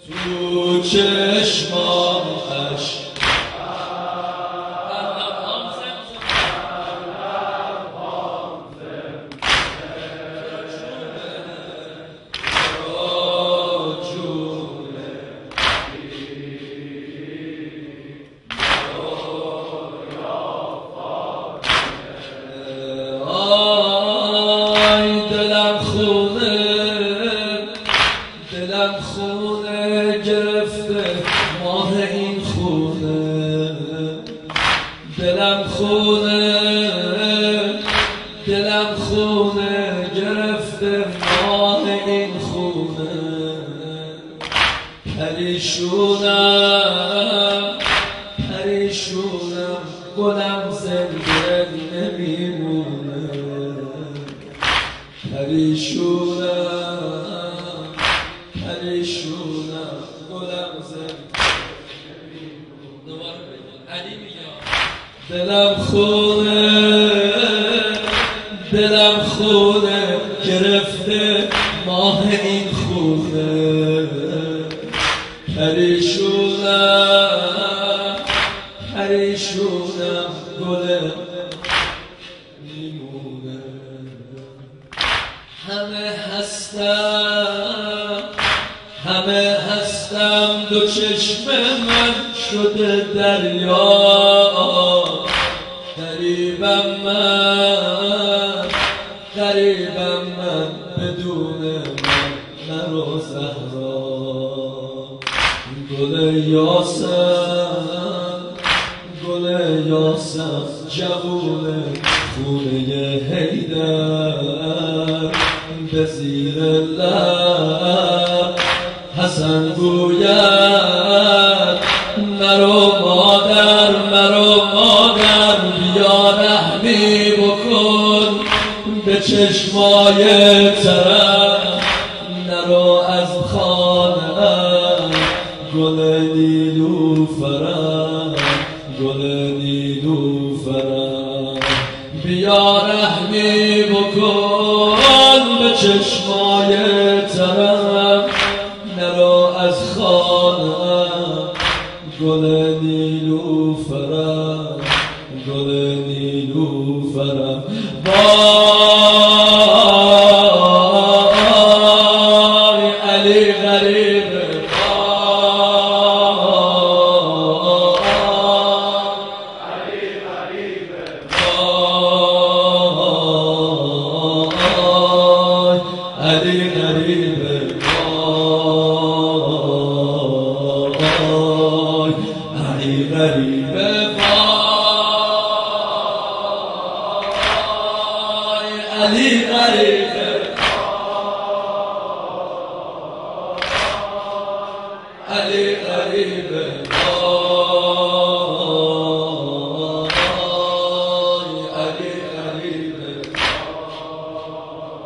تو چشمانش دلم خونه گرفته ماه این خونه، دلم خونه گرفته ماه این خونه. پریشونم گلم زنده نمیمونه. پریشونم گلم زنده نمیمونه. علی میگه دلم خونه گرفته ماه این خونه. پریشونم گلم میمونه. همه هستم دو چشم من شده دریا. غریبم من بدون من نرو زهرا. گل یاسم جوون خونه حیدر. به زیر لب حسن گوید مرو مادر بیا رحمی بکن به چشمای ترم. نرو از خانه گل نیلوفرم بیا رحمی بکن به چشمای ترم. نرو از خانه گل نیلوفرم وای علی غریبه علی غریبه علی غریبه علی غریبه علی غریبه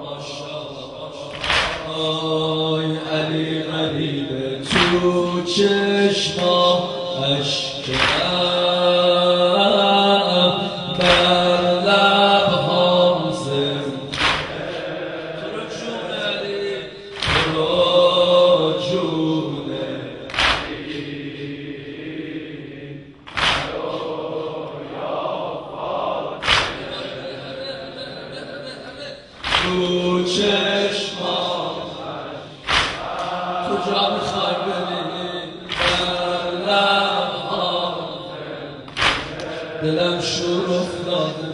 ماشاءالله علی غریبه تو چشماش تو چشمانش کجا میخوای ببینی در لبها دلم شور افتاده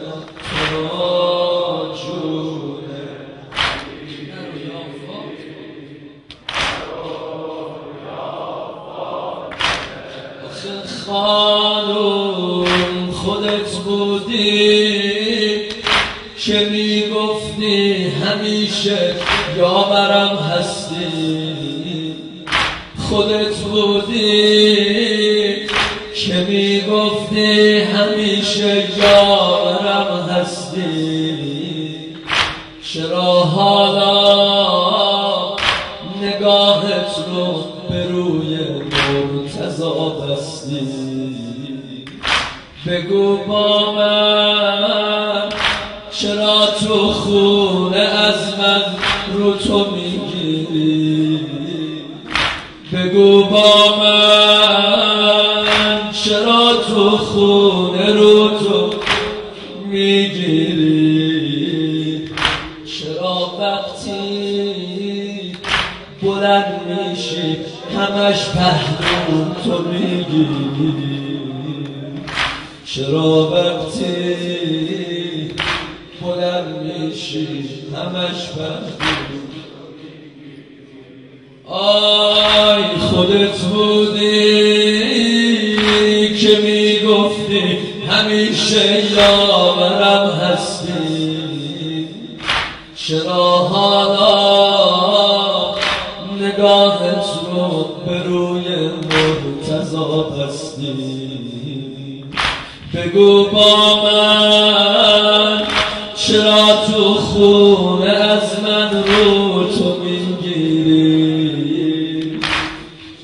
تو را جونه. آخه خانوم خودت بودی که میگفتی همیشه یاورم هستی. خودت بودی که میگفتی همیشه یاورم هستی. چرا حالا نگاهت رو به روی مرتضی بستی؟ بگو با من چرا تو خونه از من رو تو میگیری؟ بگو بگو با من چرا تو خونه رو تو میگیری؟ چرا وقتی بلند میشی همش پهلو تو میگیری؟ چرا وقتی بلند میشی همش پهلو؟ آی خودت بودی که میگفتی همیشه یاورم هستی، چرا حالا نگاهت رو به روی مرتضی بستی؟ بگو با من چرا تو خونه از من رو تو میگیری؟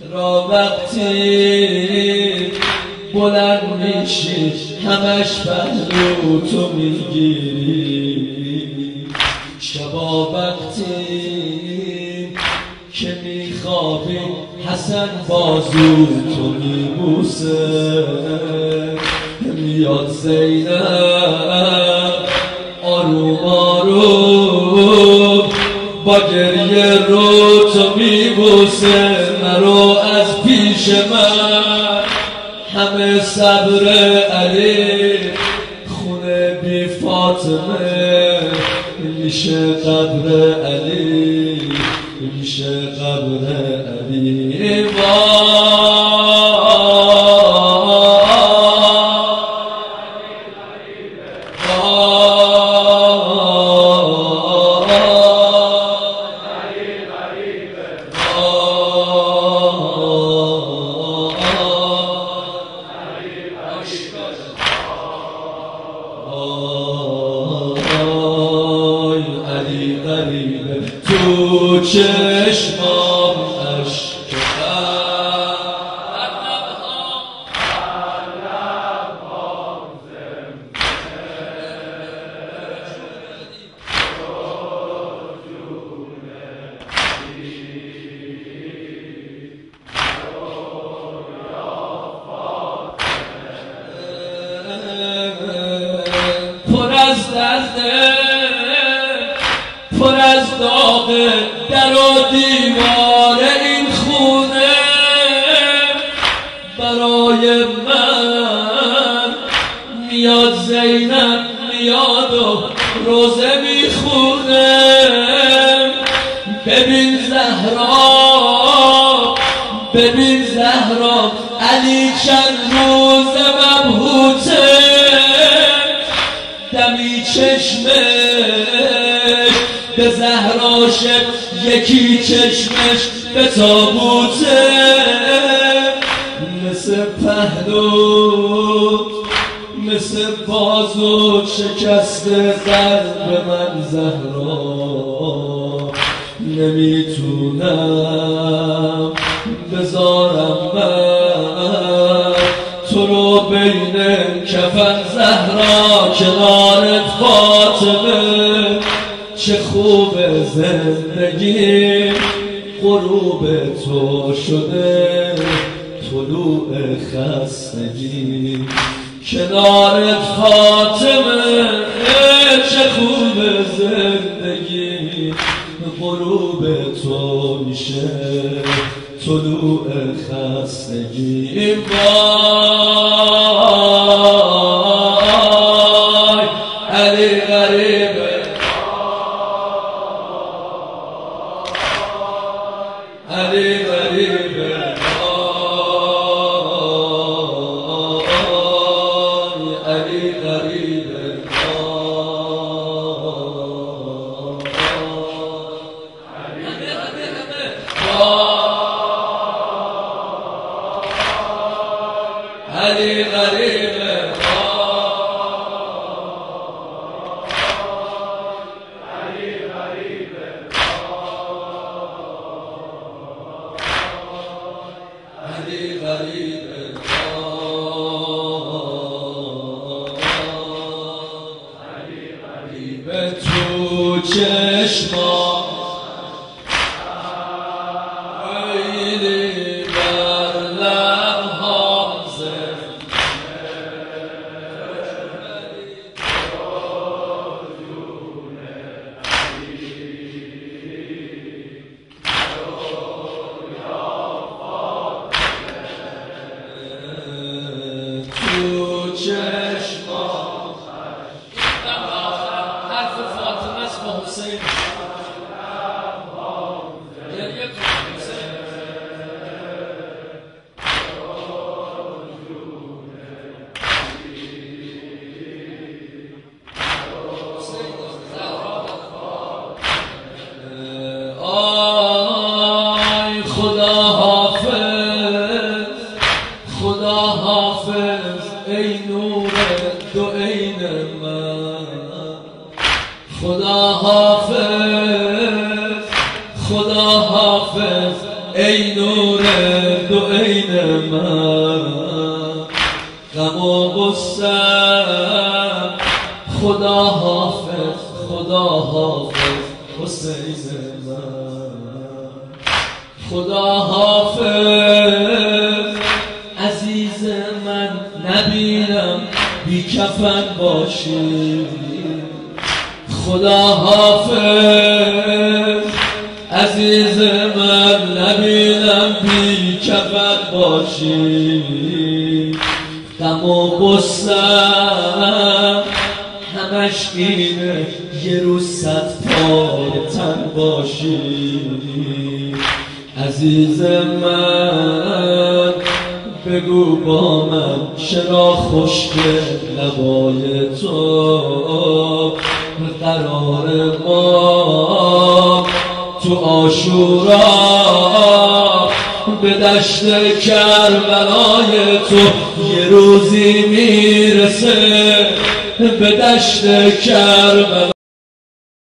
چرا وقتی بلند میشی همش پهلو تو میگیری؟ شبا وقتی که میخوابی حسن بازو تو میبوسه، میاد زینب آروم آروم با گریه رو تو میبوسه، نرو از پیش من همه صبر علی، خونه بی فاطمه میشه قبر علی، میشه قبر علی. تو چشمام اشک پر از درده، پر از داغ در و دیوار این خونه، برای من میاد زینب میاد و روزه میخونه. ببین زهرا، ببین زهرا، علی چند روز مبهوته، دمی چشمش به زهراشه، یکی چشمش به تابوته، مثل پهلو مثل بازو شکسته قلب من زهرا، نمیتونم بذارم من تو رو بین کفن زهرا، کنارت فاطمه. چه خوب زندگی غروب تو شده طلوع خستگی، کنارت فاطمه. چه خوب زندگی غروب تو میشه طلوع خستگی. وای علی غریبه، علی غریبه، علی غریبه، علی غریبه، علی غریبه، علی غریبه. تو چشمام دو عین من، غم و غصه خدا حافظ، خدا حافظ حسین من، خدا حافظ عزیز من، نبینم بی کفن باشی، خدا حافظ عزیز من، نبینم بی کفن باشی، غم و غصه‌ام همش اینه یه روز 100 پاره تن باشی، عزیز من بگو با من چرا خشک لبای تو قرار ما تو عاشورا به دشت کربلای تو یه روزی میرسه، به دشت کربلا